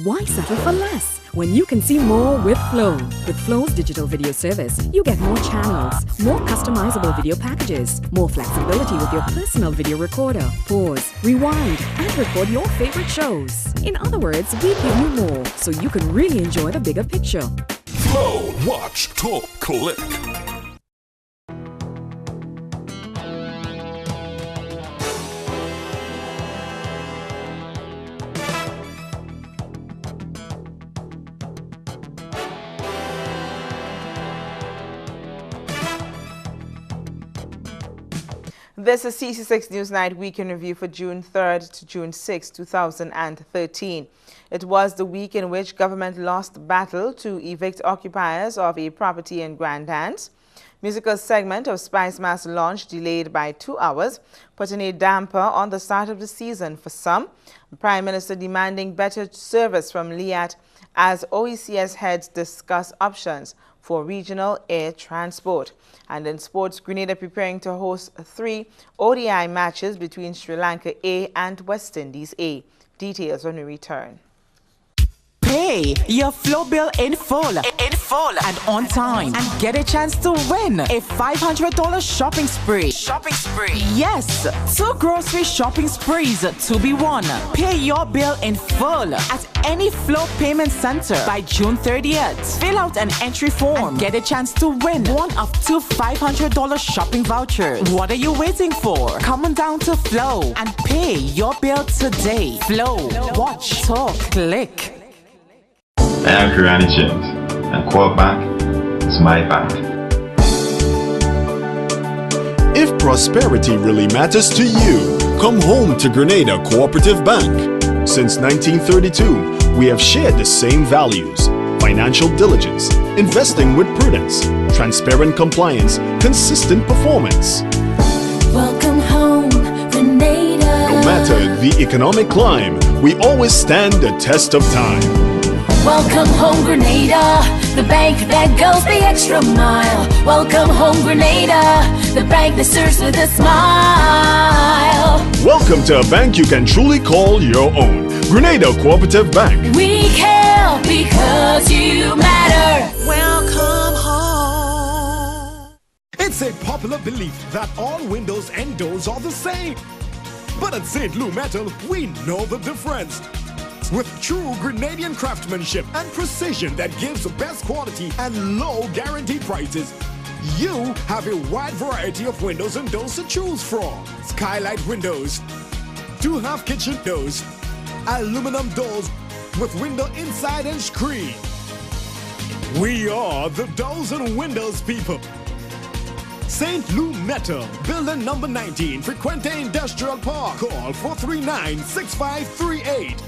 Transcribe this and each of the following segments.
Why settle for less when you can see more with Flow? With Flow's digital video service, you get more channels, more customizable video packages, more flexibility with your personal video recorder. Pause, rewind, and record your favorite shows. In other words, we give you more so you can really enjoy the bigger picture. Flow, watch, talk, click. This is CC6 Newsnight Weekend Review for June 3rd to June 6, 2013. It was the week in which government lost the battle to evict occupiers of a property in Grandhands. Musical segment of Spice Mass launch delayed by 2 hours, putting a damper on the start of the season for some. Prime Minister demanding better service from LIAT as OECS heads discuss options for regional air transport. And in sports, Grenada preparing to host 3 ODI matches between Sri Lanka A and West Indies A. Details when we return. Pay your Flow bill in full and on time, and get a chance to win a $500 shopping spree. Yes, 2 grocery shopping sprees to be won. Pay your bill in full at any Flow payment center by June 30th. Fill out an entry form and get a chance to win one of 2 $500 shopping vouchers. What are you waiting for? Come on down to Flow and pay your bill today. Flow, watch, talk, click. I am Kirani James, and Coop Bank is my bank. If prosperity really matters to you, come home to Grenada Cooperative Bank. Since 1932, we have shared the same values: financial diligence, investing with prudence, transparent compliance, consistent performance. Welcome home, Grenada. No matter the economic climb, we always stand the test of time. Welcome home, Grenada, the bank that goes the extra mile. Welcome home, Grenada, the bank that serves with a smile. Welcome to a bank you can truly call your own. Grenada Cooperative Bank. We care because you matter. Welcome home. It's a popular belief that all windows and doors are the same. But at St. Lou Metal, we know the difference. With true Grenadian craftsmanship and precision that gives the best quality and low guaranteed prices, you have a wide variety of windows and doors to choose from. Skylight windows, 2 half kitchen doors, aluminum doors with window inside and screen. We are the doors and windows people. St. Lou Metal, building number 19, Frequente Industrial Park. Call 439-6538.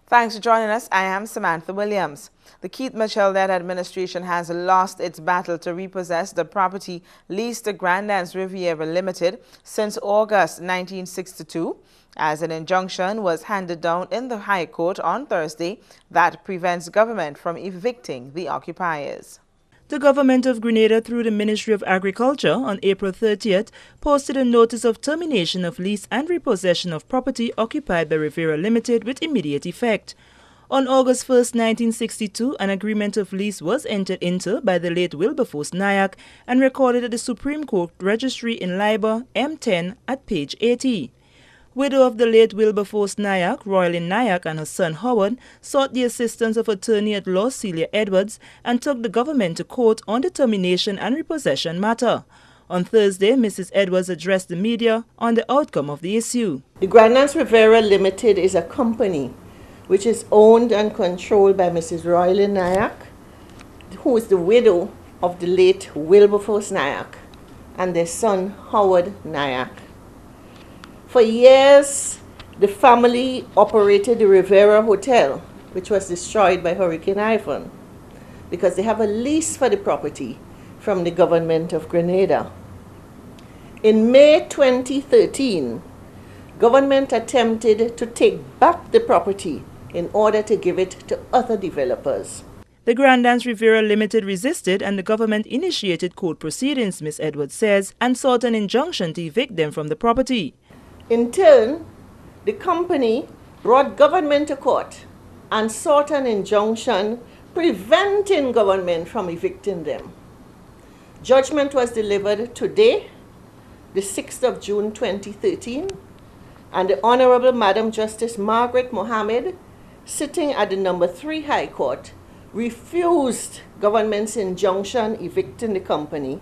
Thanks for joining us. I am Samantha Williams. The Keith Mitchell-led administration has lost its battle to repossess the property leased to Grandhands Riviera Limited since August 1962, as an injunction was handed down in the High Court on Thursday that prevents government from evicting the occupiers. The government of Grenada, through the Ministry of Agriculture, on April 30th, posted a notice of termination of lease and repossession of property occupied by Riviera Limited with immediate effect. On August 1, 1962, an agreement of lease was entered into by the late Wilberforce Nyack and recorded at the Supreme Court Registry in Liber M10 at page 80. Widow of the late Wilberforce Nyack, Roylin Nyack, and her son Howard sought the assistance of attorney-at-law Celia Edwards and took the government to court on the termination and repossession matter. On Thursday, Mrs. Edwards addressed the media on the outcome of the issue. The Grandhands Riviera Limited is a company which is owned and controlled by Mrs. Roylin Nyack, who is the widow of the late Wilberforce Nyack, and their son Howard Nyack. For years, the family operated the Riviera Hotel, which was destroyed by Hurricane Ivan, because they have a lease for the property from the government of Grenada. In May 2013, government attempted to take back the property in order to give it to other developers. The Grand Dance Riviera Limited resisted and the government initiated court proceedings, Ms. Edwards says, and sought an injunction to evict them from the property. In turn, the company brought government to court and sought an injunction preventing government from evicting them. Judgment was delivered today, the 6th of June 2013, and the Honorable Madam Justice Margaret Mohammed, sitting at the number 3 High Court, refused government's injunction evicting the company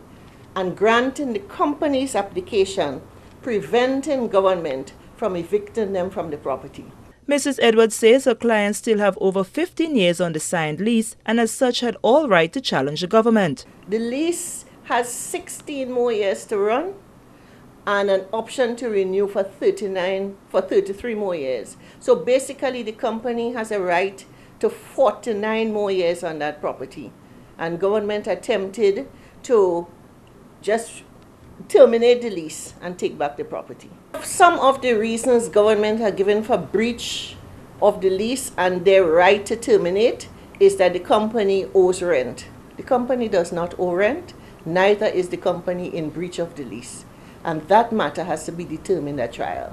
and granting the company's application preventing government from evicting them from the property. Mrs. Edwards says her clients still have over 15 years on the signed lease and as such had all right to challenge the government. The lease has 16 more years to run and an option to renew for 33 more years. So basically the company has a right to 49 more years on that property. And government attempted to just terminate the lease and take back the property. Some of the reasons government have given for breach of the lease and their right to terminate is that the company owes rent. The company does not owe rent, neither is the company in breach of the lease. And that matter has to be determined at trial.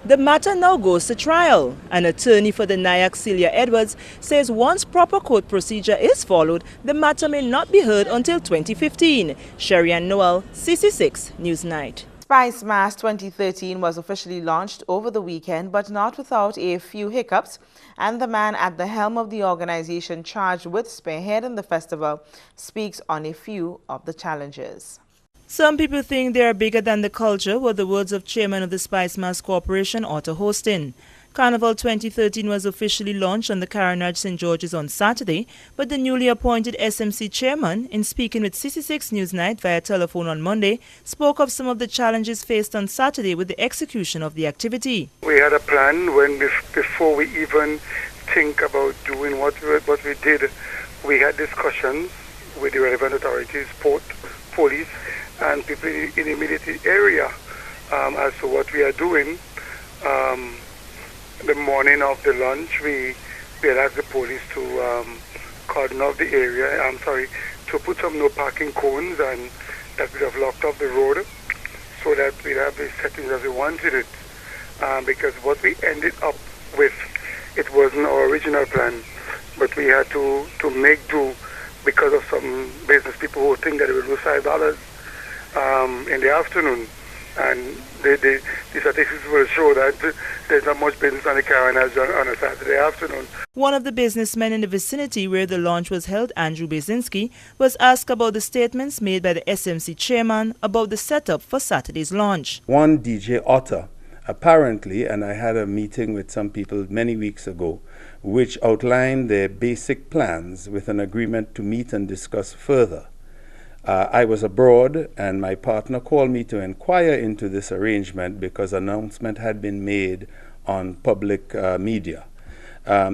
The matter now goes to trial. An attorney for the Nyack, Celia Edwards, says once proper court procedure is followed, the matter may not be heard until 2015. Sherry Ann Noel, CC6 Newsnight. Spice Mass 2013 was officially launched over the weekend, but not without a few hiccups, and the man at the helm of the organization charged with spearheading the festival speaks on a few of the challenges. Some people think they are bigger than the culture, were the words of chairman of the Spice Mass Corporation, Otto Hostin. Carnival 2013 was officially launched on the Carenage St. George's on Saturday, but the newly appointed SMC chairman, in speaking with CC6 Newsnight via telephone on Monday, spoke of some of the challenges faced on Saturday with the execution of the activity. We had a plan before we even think about doing what we did. We had discussions with the relevant authorities, port, police, and people in the immediate area as to what we are doing. The morning of the launch, we had asked the police to cordon off the area, to put some no parking cones and that we have locked off the road so that we'd have the settings as we wanted it. Because what we ended up with, it wasn't our original plan, but we had to make do because of some business people who think that they will lose $5 in the afternoon, and the statistics will show that there's not much business on the Carenage on a Saturday afternoon. One of the businessmen in the vicinity where the launch was held, Andrew Basinski, was asked about the statements made by the SMC chairman about the setup for Saturday's launch. One DJ Otter, apparently, and I had a meeting with some people many weeks ago, which outlined their basic plans with an agreement to meet and discuss further. I was abroad and my partner called me to inquire into this arrangement because an announcement had been made on public media.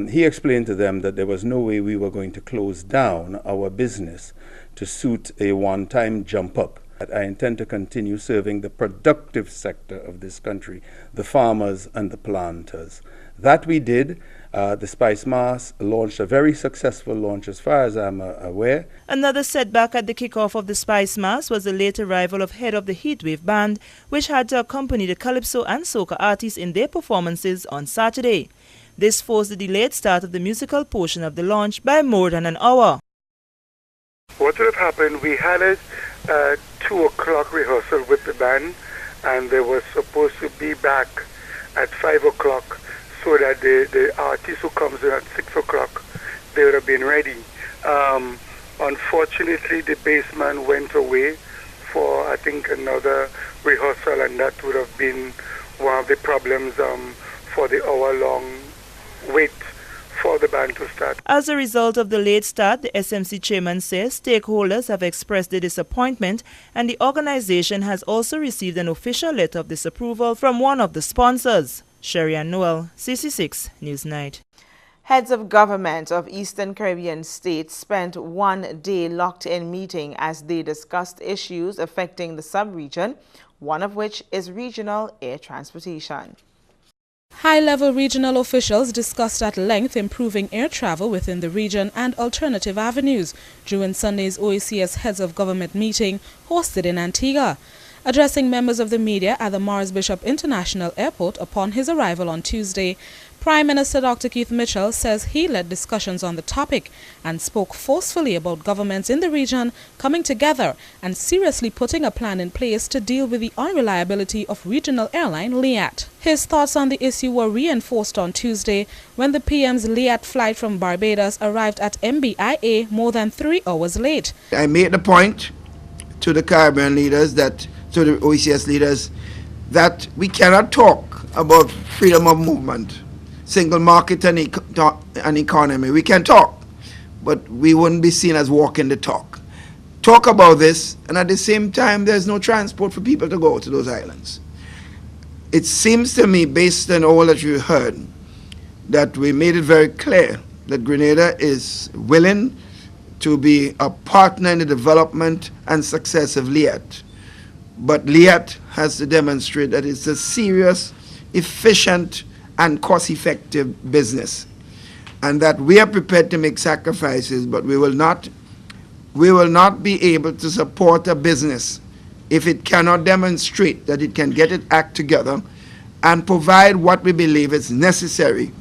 He explained to them that there was no way we were going to close down our business to suit a one-time jump up. I intend to continue serving the productive sector of this country, the farmers and the planters. That we did. The Spice Mass launched a very successful launch as far as I'm aware. Another setback at the kickoff of the Spice Mass was the late arrival of head of the Heatwave Band, which had to accompany the Calypso and Soca artists in their performances on Saturday. This forced the delayed start of the musical portion of the launch by more than an hour. What would have happened, we had a 2 o'clock rehearsal with the band, and they were supposed to be back at 5 o'clock so that the artist who comes in at 6 o'clock, they would have been ready. Unfortunately, the bassman went away for, I think, another rehearsal, and that would have been one of the problems for the hour-long wait for the band to start. As a result of the late start, the SMC chairman says stakeholders have expressed their disappointment, and the organization has also received an official letter of disapproval from one of the sponsors. Sherry Ann Noel, CC6 Newsnight. Heads of government of Eastern Caribbean states spent one-day locked-in meeting as they discussed issues affecting the sub-region, one of which is regional air transportation. High-level regional officials discussed at length improving air travel within the region and alternative avenues during Sunday's OACS Heads of Government meeting hosted in Antigua. Addressing members of the media at the Morris Bishop International Airport upon his arrival on Tuesday, Prime Minister Dr. Keith Mitchell says he led discussions on the topic and spoke forcefully about governments in the region coming together and seriously putting a plan in place to deal with the unreliability of regional airline Liat. His thoughts on the issue were reinforced on Tuesday when the PM's Liat flight from Barbados arrived at MBIA more than 3 hours late. I made the point to the Caribbean leaders, to the OECS leaders, that we cannot talk about freedom of movement, single market and economy. We can talk, but we wouldn't be seen as walking the talk. Talk about this, and at the same time, there's no transport for people to go to those islands. It seems to me, based on all that you heard, that we made it very clear that Grenada is willing to be a partner in the development and success of Liat. But Liat has to demonstrate that it's a serious, efficient, and cost-effective business, and that we are prepared to make sacrifices, but we will not be able to support a business if it cannot demonstrate that it can get its act together and provide what we believe is necessary,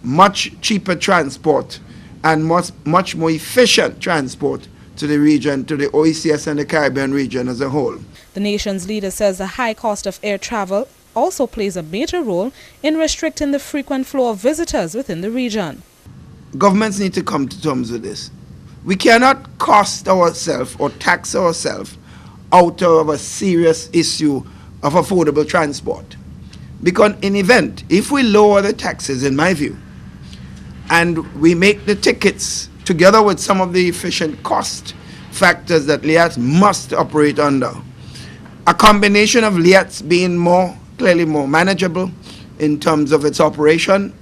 much cheaper transport and much more efficient transport to the region, to the OECS and the Caribbean region as a whole. The nation's leader says the high cost of air travel also plays a major role in restricting the frequent flow of visitors within the region. Governments need to come to terms with this. We cannot cost ourselves or tax ourselves out of a serious issue of affordable transport. Because in event, if we lower the taxes, in my view, and we make the tickets together with some of the efficient cost factors that Liat must operate under, a combination of Liat being clearly more manageable in terms of its operation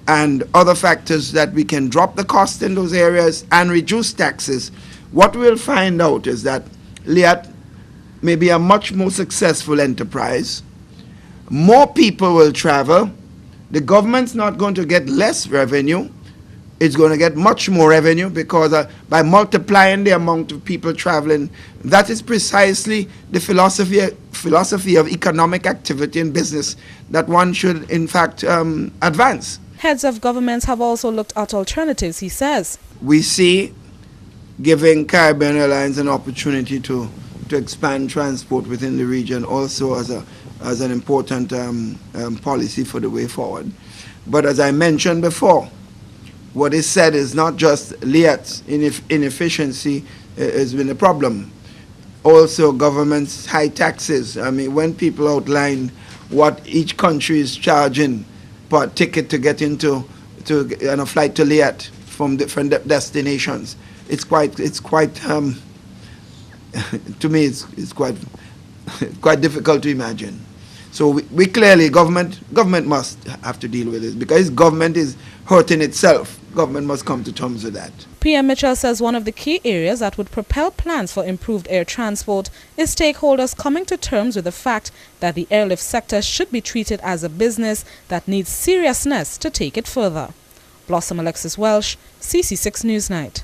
and other factors that we can drop the cost in those areas and reduce taxes, what we'll find out is that Liat may be a much more successful enterprise. More people will travel. The government's not going to get less revenue. It's going to get much more revenue because by multiplying the amount of people traveling, that is precisely the philosophy of economic activity and business that one should, in fact, advance. Heads of governments have also looked at alternatives, he says. We see giving Caribbean Airlines an opportunity to expand transport within the region also as an important policy for the way forward. But as I mentioned before, what is said is not just Liat's inefficiency has been a problem. Also, government's high taxes. I mean, when people outline what each country is charging per ticket to get on a flight to Liat from different destinations, it's quite to me it's quite difficult to imagine. So we clearly, government must have to deal with this because government is hurting itself. Government must come to terms with that. PM Mitchell says one of the key areas that would propel plans for improved air transport is stakeholders coming to terms with the fact that the airlift sector should be treated as a business that needs seriousness to take it further. Blossom Alexis Welsh, CC6 Newsnight.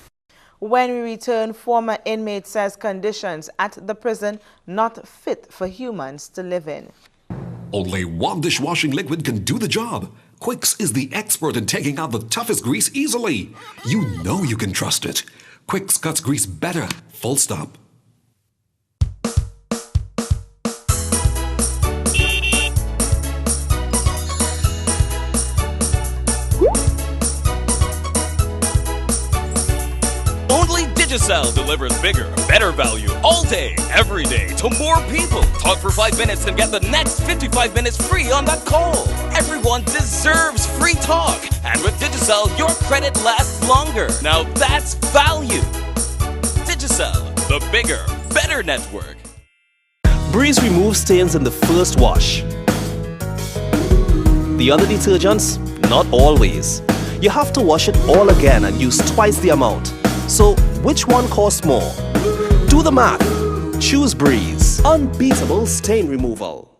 When we return, former inmate says conditions at the prison not fit for humans to live in. Only one dishwashing liquid can do the job. Quicks is the expert in taking out the toughest grease easily. You know you can trust it. Quicks cuts grease better. Full stop. Digicel delivers bigger, better value all day, every day to more people. Talk for 5 minutes and get the next 55 minutes free on that call. Everyone deserves free talk. And with Digicel, your credit lasts longer. Now that's value. Digicel, the bigger, better network. Breeze removes stains in the first wash. The other detergents, not always. You have to wash it all again and use twice the amount. So, which one costs more? Do the math. Choose Breeze. Unbeatable stain removal.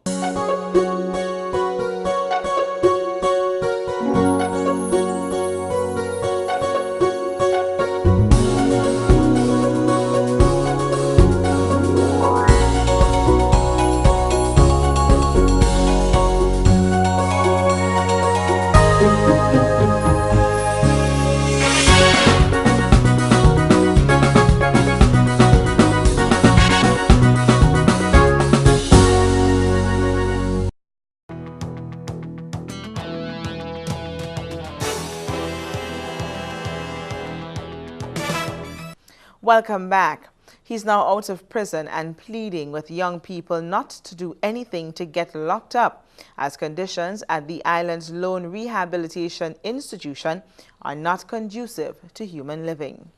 Welcome back. He's now out of prison and pleading with young people not to do anything to get locked up, as conditions at the island's lone rehabilitation institution are not conducive to human living.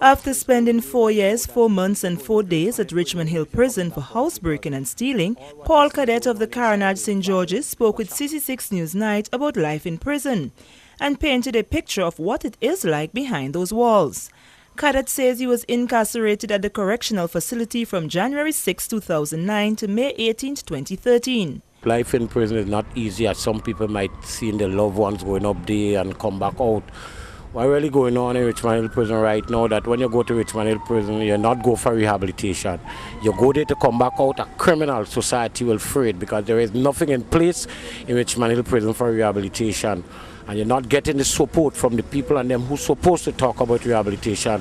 After spending 4 years, 4 months and 4 days at Richmond Hill Prison for housebreaking and stealing, Paul Cadet of the Carenage St. George's spoke with CC6 Newsnight about life in prison and painted a picture of what it is like behind those walls. Cadet says he was incarcerated at the correctional facility from January 6, 2009 to May 18, 2013. Life in prison is not easy, as some people might see their loved ones going up there and come back out. What's really going on in Richmond Hill Prison right now, that when you go to Richmond Hill Prison, you not go for rehabilitation. You go there to come back out, a criminal society will free it, because there is nothing in place in Richmond Hill Prison for rehabilitation. And you're not getting the support from the people and them who's supposed to talk about rehabilitation.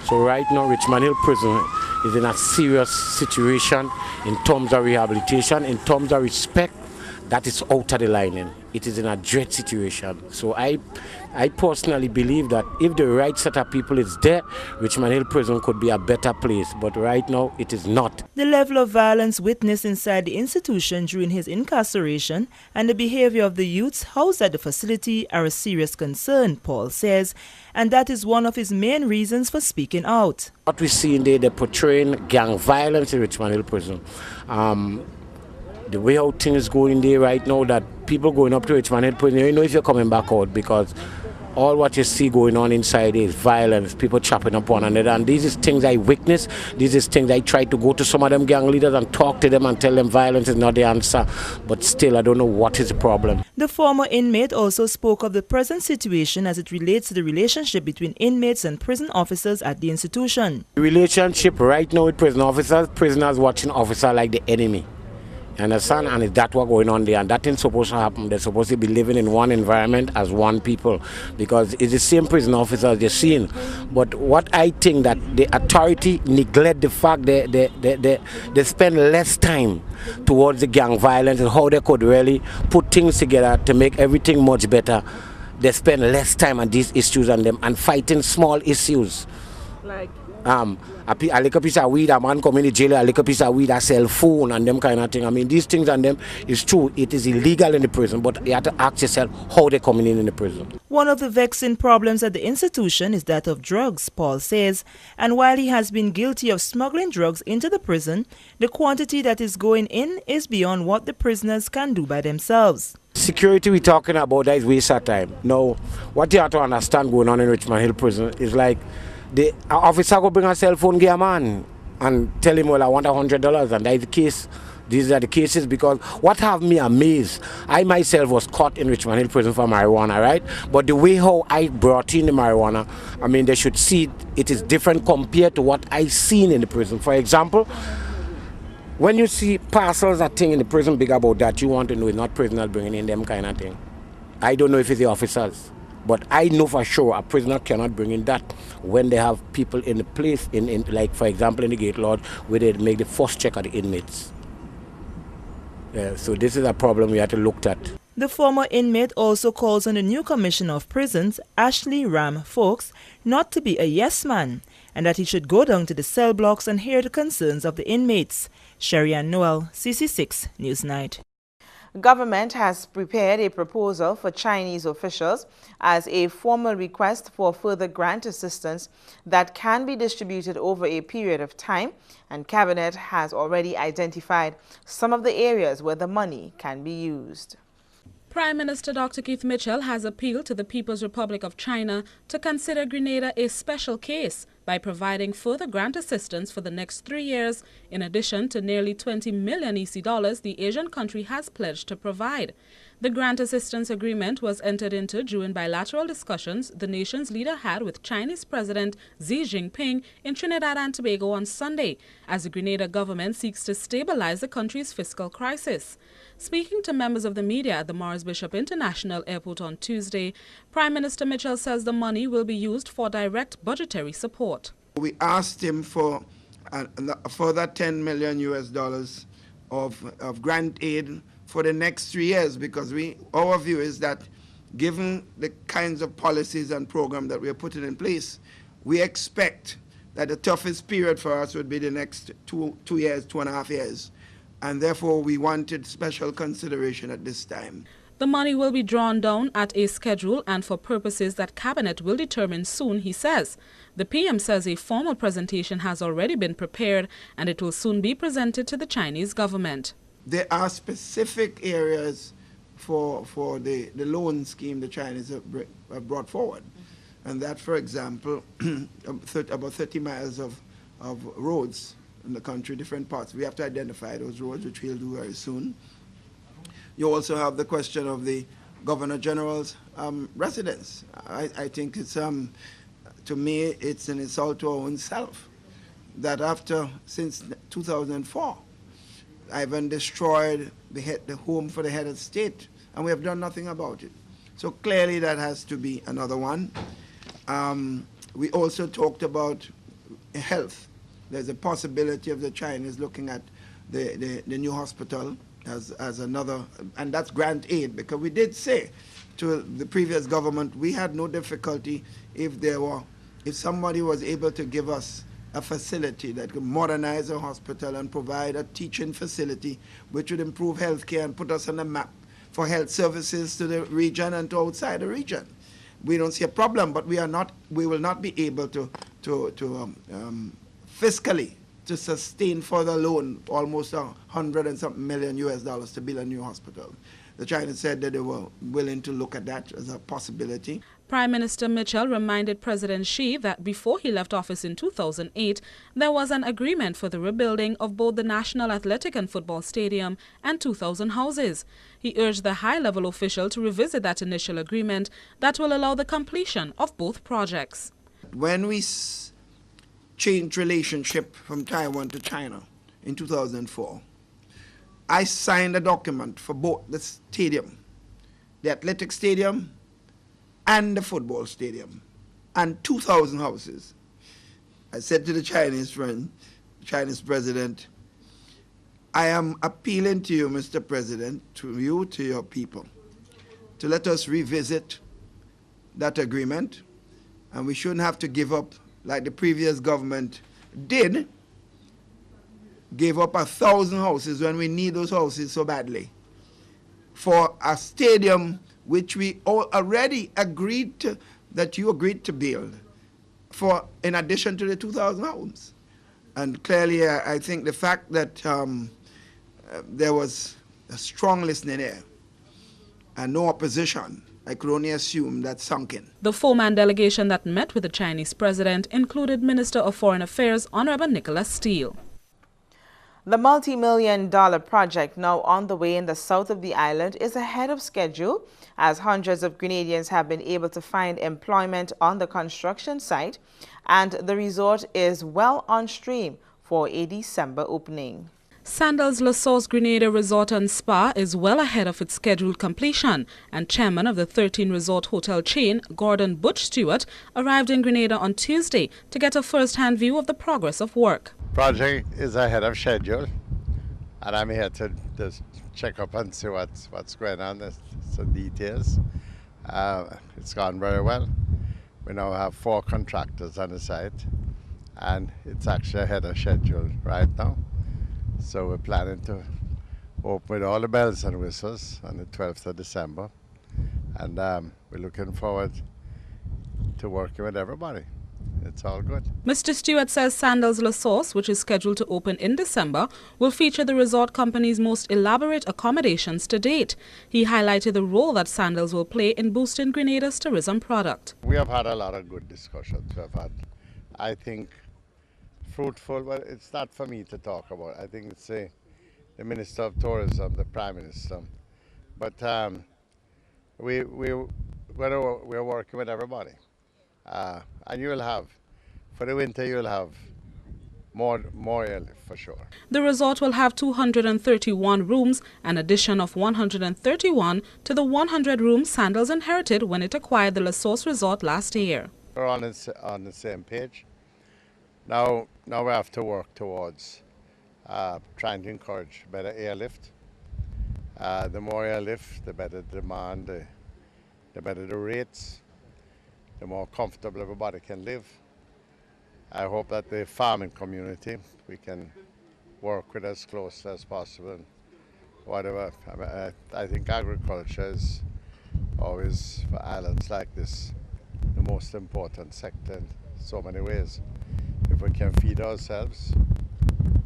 So right now, Richmond Hill Prison is in a serious situation in terms of rehabilitation, in terms of respect. That is out of the line. It is in a dread situation. So I personally believe that if the right set of people is there, Richmond Hill Prison could be a better place. But right now, it is not. The level of violence witnessed inside the institution during his incarceration and the behavior of the youths housed at the facility are a serious concern, Paul says, and that is one of his main reasons for speaking out. What we see in there, they're portraying gang violence in Richmond Hill Prison. The way how things go in there right now, that people going up to Richmond Hill Prison, you know if you're coming back out, because all what you see going on inside is violence, people chopping up one another. And these is things I witness. These is things I try to go to some of them gang leaders and talk to them and tell them violence is not the answer. But still, I don't know what is the problem. The former inmate also spoke of the present situation as it relates to the relationship between inmates and prison officers at the institution. The relationship right now with prison officers, prisoners watching officers like the enemy. Understand? And is that what going on there? And that ain't supposed to happen. They're supposed to be living in one environment as one people, because it's the same prison officers they're seeing. But what I think that the authority neglect the fact they spend less time towards the gang violence and how they could really put things together to make everything much better. They spend less time on these issues and them and fighting small issues. Like? A little piece of weed, a man come in the jail, a little piece of weed, a cell phone and them kind of thing. I mean, these things and them is true. It is illegal in the prison, but you have to ask yourself how they're coming in the prison. One of the vexing problems at the institution is that of drugs, Paul says. And while he has been guilty of smuggling drugs into the prison, the quantity that is going in is beyond what the prisoners can do by themselves. Security we're talking about, that is waste of time. Now, what you have to understand going on in Richmond Hill Prison is like, the officer go bring a cell phone, give a man and tell him, well, I want $100, and that is the case. These are the cases, because what have me amazed, I myself was caught in Richmond Hill Prison for marijuana, right? But the way how I brought in the marijuana, I mean, they should see it is different compared to what I seen in the prison. For example, when you see parcels of thing in the prison big about that, you want to know it's not prisoners bringing in them kind of thing. I don't know if it's the officers. But I know for sure a prisoner cannot bring in that when they have people in the place, in like, for example, in the gate lodge, where they make the first check of the inmates. So this is a problem we have to look at. The former inmate also calls on the new Commissioner of Prisons, Ashley Ram Folks, not to be a yes man, and that he should go down to the cell blocks and hear the concerns of the inmates. Sherry Ann Noel, CC6 Newsnight. Government has prepared a proposal for Chinese officials as a formal request for further grant assistance that can be distributed over a period of time, and Cabinet has already identified some of the areas where the money can be used. Prime Minister Dr. Keith Mitchell has appealed to the People's Republic of China to consider Grenada a special case by providing further grant assistance for the next 3 years, in addition to nearly 20 million EC dollars the Asian country has pledged to provide. The grant assistance agreement was entered into during bilateral discussions the nation's leader had with Chinese President Xi Jinping in Trinidad and Tobago on Sunday, as the Grenada government seeks to stabilize the country's fiscal crisis. Speaking to members of the media at the Morris Bishop International Airport on Tuesday, Prime Minister Mitchell says the money will be used for direct budgetary support. We asked him for a further $10 million of grant aid for the next 3 years, because our view is that given the kinds of policies and programs that we are putting in place, we expect that the toughest period for us would be the next 2 years, 2.5 years. And therefore, we wanted special consideration at this time. The money will be drawn down at a schedule and for purposes that Cabinet will determine soon, he says. The PM says a formal presentation has already been prepared and it will soon be presented to the Chinese government. There are specific areas for the loan scheme the Chinese have brought forward. And that, for example, about 30 miles of roads in the country, different parts. We have to identify those roads, which we'll do very soon. You also have the question of the Governor General's residence. I think it's, to me, it's an insult to our own self that since 2004, Ivan destroyed the home for the head of state, and we have done nothing about it. So clearly that has to be another one. We also talked about health. There's a possibility of the Chinese looking at the new hospital as another, and that's grant aid, because we did say to the previous government we had no difficulty if somebody was able to give us a facility that could modernize a hospital and provide a teaching facility which would improve healthcare and put us on the map for health services to the region and to outside the region. We don't see a problem, but we will not be able to fiscally to sustain further loan almost $100 and something million US to build a new hospital. The Chinese said that they were willing to look at that as a possibility. Prime Minister Mitchell reminded President Xi that before he left office in 2008, there was an agreement for the rebuilding of both the National Athletic and Football Stadium and 2,000 houses. He urged the high-level official to revisit that initial agreement that will allow the completion of both projects. When we changed relationship from Taiwan to China in 2004, I signed a document for both the stadium, the athletic stadium and the football stadium, and 2,000 houses. I said to the Chinese friend, Chinese president, I am appealing to you, Mr. President, to your people, to let us revisit that agreement, and we shouldn't have to give up like the previous government did, gave up 1,000 houses when we need those houses so badly for a stadium which we already agreed to, that you agreed to build, for in addition to the 2,000 homes. And clearly, I think the fact that there was a strong listening there and no opposition, I could only assume that sunk in. The four-man delegation that met with the Chinese president included Minister of Foreign Affairs Honorable Nicholas Steele. The multi-million-dollar project now on the way in the south of the island is ahead of schedule, as hundreds of Grenadians have been able to find employment on the construction site, and the resort is well on stream for a December opening. Sandals La Sauce Grenada Resort and Spa is well ahead of its scheduled completion, and chairman of the 13 resort hotel chain, Gordon Butch Stewart, arrived in Grenada on Tuesday to get a first-hand view of the progress of work. Project is ahead of schedule, and I'm here to just check up and see what's going on, some details. It's gone very well. We now have 4 contractors on the site, and it's actually ahead of schedule right now. So we're planning to open with all the bells and whistles on the 12th of December, and we're looking forward to working with everybody. It's all good. Mr. Stewart says Sandals La Sauce, which is scheduled to open in December, will feature the resort company's most elaborate accommodations to date. He highlighted the role that Sandals will play in boosting Grenada's tourism product. We have had a lot of good discussions. We have had, I think, fruitful, but it's not for me to talk about. I think it's the Minister of Tourism, the Prime Minister. But we're working with everybody. And you'll have, for the winter, you'll have more airlift for sure. The resort will have 231 rooms, an addition of 131 to the 100 rooms Sandals inherited when it acquired the La Sauce Resort last year. We're on the same page. Now we have to work towards trying to encourage better airlift. The more airlift, the better demand, the better the rates, the more comfortable everybody can live. I hope that the farming community, we can work with as close as possible. And whatever, I think agriculture is always, for islands like this, the most important sector in so many ways. If we can feed ourselves,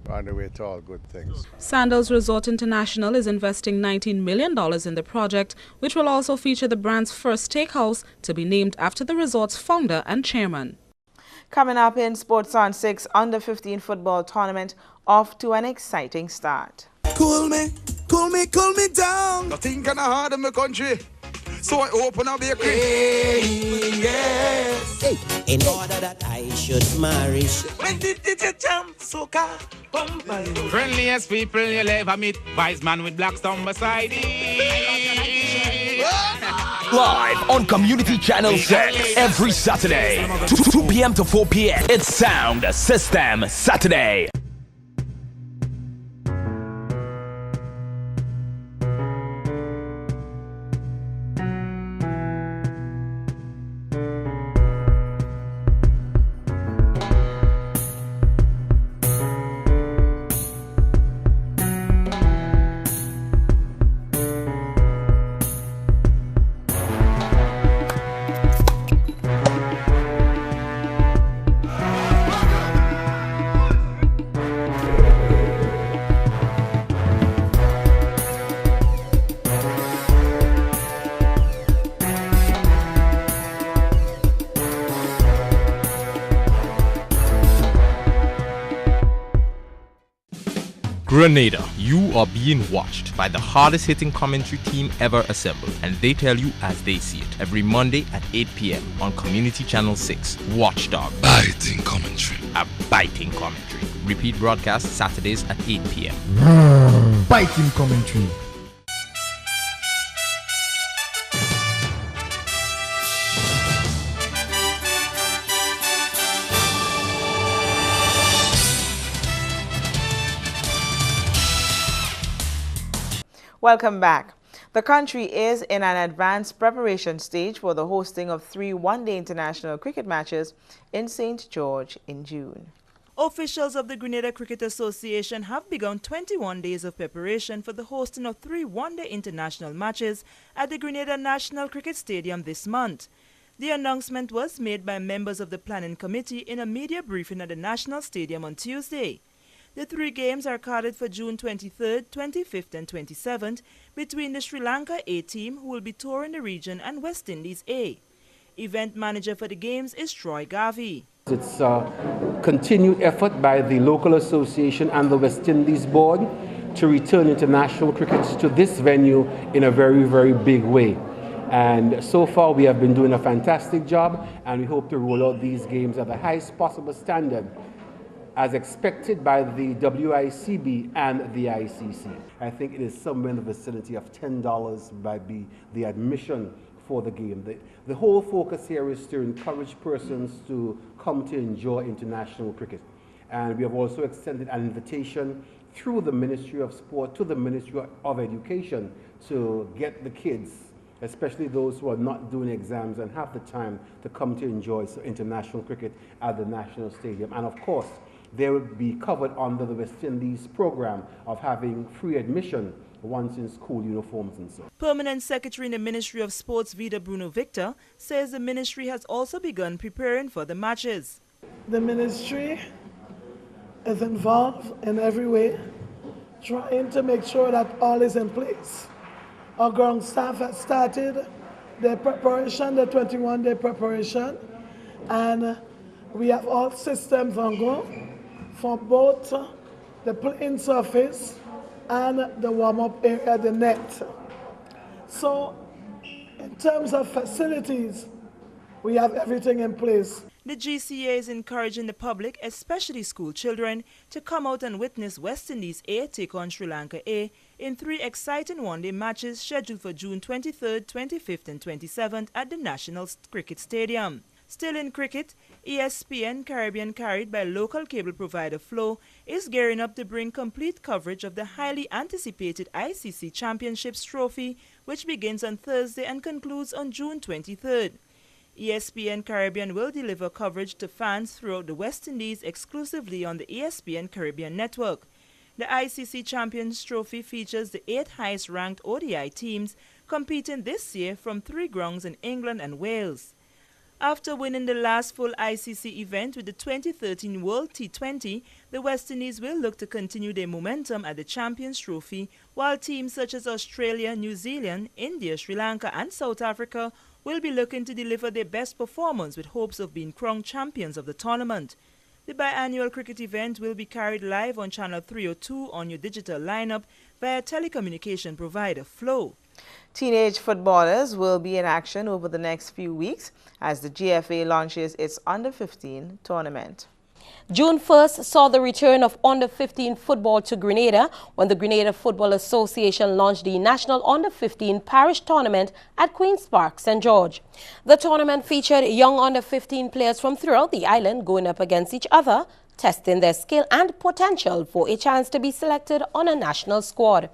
we're on the way to all good things. Sandals Resort International is investing $19 million in the project, which will also feature the brand's first steakhouse to be named after the resort's founder and chairman. Coming up in Sports on 6, under-15 football tournament off to an exciting start. Cool me down. Nothing can hard in my country. So I open up a yes. Hey, in order that I should marry. When did you jump so car? Friendliest people you'll ever meet. Wise man with black stone beside it. Live on Community Channel 6 every Saturday, 2 p.m. to 4 p.m. It's Sound System Saturday. Grenada, you are being watched by the hardest hitting commentary team ever assembled, and they tell you as they see it every Monday at 8 p.m. on Community Channel 6. Watchdog. Biting commentary. A biting commentary. Repeat broadcast Saturdays at 8 p.m. Biting commentary. Welcome back. The country is in an advanced preparation stage for the hosting of 3 one-day international cricket matches in St. George in June. Officials of the Grenada Cricket Association have begun 21 days of preparation for the hosting of 3 one-day international matches at the Grenada National Cricket Stadium this month. The announcement was made by members of the planning committee in a media briefing at the National Stadium on Tuesday. The 3 games are carded for June 23rd, 25th and 27th between the Sri Lanka A team, who will be touring the region, and West Indies A. Event manager for the games is Troy Garvey. It's a continued effort by the local association and the West Indies board to return international cricket to this venue in a very, very big way. And so far we have been doing a fantastic job, and we hope to roll out these games at the highest possible standard as expected by the WICB and the ICC. I think it is somewhere in the vicinity of $10 by the admission for the game. The whole focus here is to encourage persons to come to enjoy international cricket. And we have also extended an invitation through the Ministry of Sport to the Ministry of Education to get the kids, especially those who are not doing exams and have the time, to come to enjoy international cricket at the National Stadium. And of course, they will be covered under the West Indies program of having free admission once in school uniforms and so on. Permanent Secretary in the Ministry of Sports, Vida Bruno Victor, says the ministry has also begun preparing for the matches. The ministry is involved in every way, trying to make sure that all is in place. Our ground staff has started their preparation, the 21-day preparation, and we have all systems on go for both the playing surface and the warm-up area, the net. So, in terms of facilities, we have everything in place. The GCA is encouraging the public, especially school children, to come out and witness West Indies A take on Sri Lanka A in 3 exciting one-day matches scheduled for June 23rd, 25th and 27th at the National Cricket Stadium. Still in cricket, ESPN Caribbean, carried by local cable provider Flow, is gearing up to bring complete coverage of the highly anticipated ICC Championships trophy, which begins on Thursday and concludes on June 23rd. ESPN Caribbean will deliver coverage to fans throughout the West Indies exclusively on the ESPN Caribbean network. The ICC Champions Trophy features the 8 highest-ranked ODI teams competing this year from 3 grounds in England and Wales. After winning the last full ICC event with the 2013 World T20, the West Indies will look to continue their momentum at the Champions Trophy, while teams such as Australia, New Zealand, India, Sri Lanka and South Africa will be looking to deliver their best performance with hopes of being crowned champions of the tournament. The biannual cricket event will be carried live on Channel 302 on your digital lineup via telecommunication provider Flow. Teenage footballers will be in action over the next few weeks as the GFA launches its Under-15 tournament. June 1st saw the return of Under-15 football to Grenada when the Grenada Football Association launched the National Under-15 Parish Tournament at Queen's Park, St. George. The tournament featured young Under-15 players from throughout the island going up against each other, testing their skill and potential for a chance to be selected on a national squad.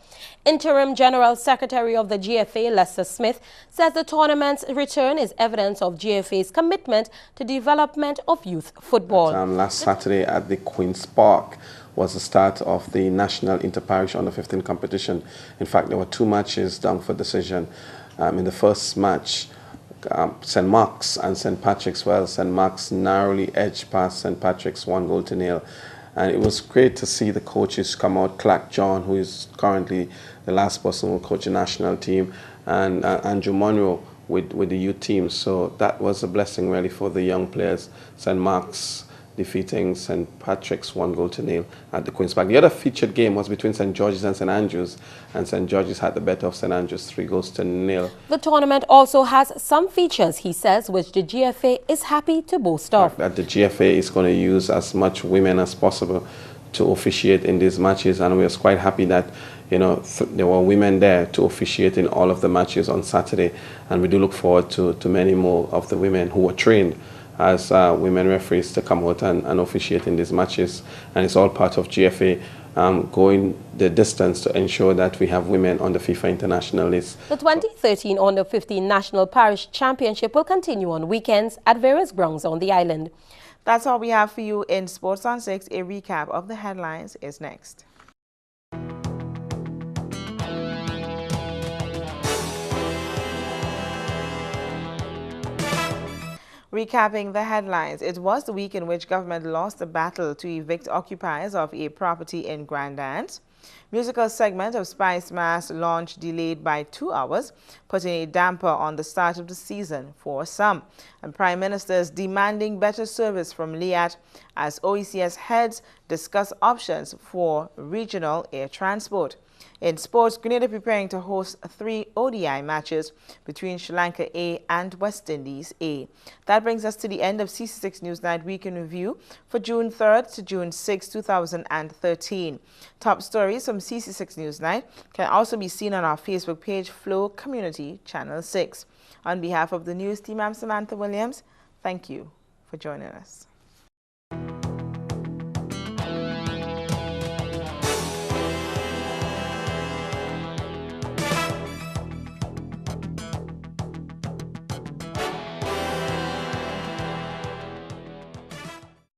Interim General Secretary of the GFA, Lester Smith, says the tournament's return is evidence of GFA's commitment to development of youth football. Last Saturday at the Queen's Park was the start of the National Inter-Parish Under-15 competition. In fact, there were 2 matches down for decision. In the first match, St. Mark's and St. Patrick's. Well, St. Mark's narrowly edged past St. Patrick's 1-0. And it was great to see the coaches come out. Clark John, who is currently the last person who coached the national team, and Andrew Monroe with the youth team. So that was a blessing really for the young players. St. Mark's defeating St. Patrick's 1-0 at the Queen's Park. The other featured game was between St. George's and St. Andrews, and St. George's had the better of St. Andrews 3-0. The tournament also has some features, he says, which the GFA is happy to boast of. That the GFA is going to use as much women as possible to officiate in these matches, and we are quite happy that there were women there to officiate in all of the matches on Saturday, and we do look forward to many more of the women who were trained as women referees to come out and officiate in these matches. And it's all part of GFA going the distance to ensure that we have women on the FIFA international list. The 2013 Under-15 National Parish Championship will continue on weekends at various grounds on the island. That's all we have for you in Sports on 6. A recap of the headlines is next. Recapping the headlines, it was the week in which government lost the battle to evict occupiers of a property in Grand Anse. Musical segment of Spice Mass launch delayed by 2 hours, putting a damper on the start of the season for some. And Prime Ministers demanding better service from LIAT as OECS heads discuss options for regional air transport. In sports, Grenada preparing to host 3 ODI matches between Sri Lanka A and West Indies A. That brings us to the end of CC6 Newsnight Week in Review for June 3rd to June 6, 2013. Top stories from CC6 Newsnight can also be seen on our Facebook page, Flow Community Channel 6. On behalf of the news team, I'm Samantha Williams. Thank you for joining us.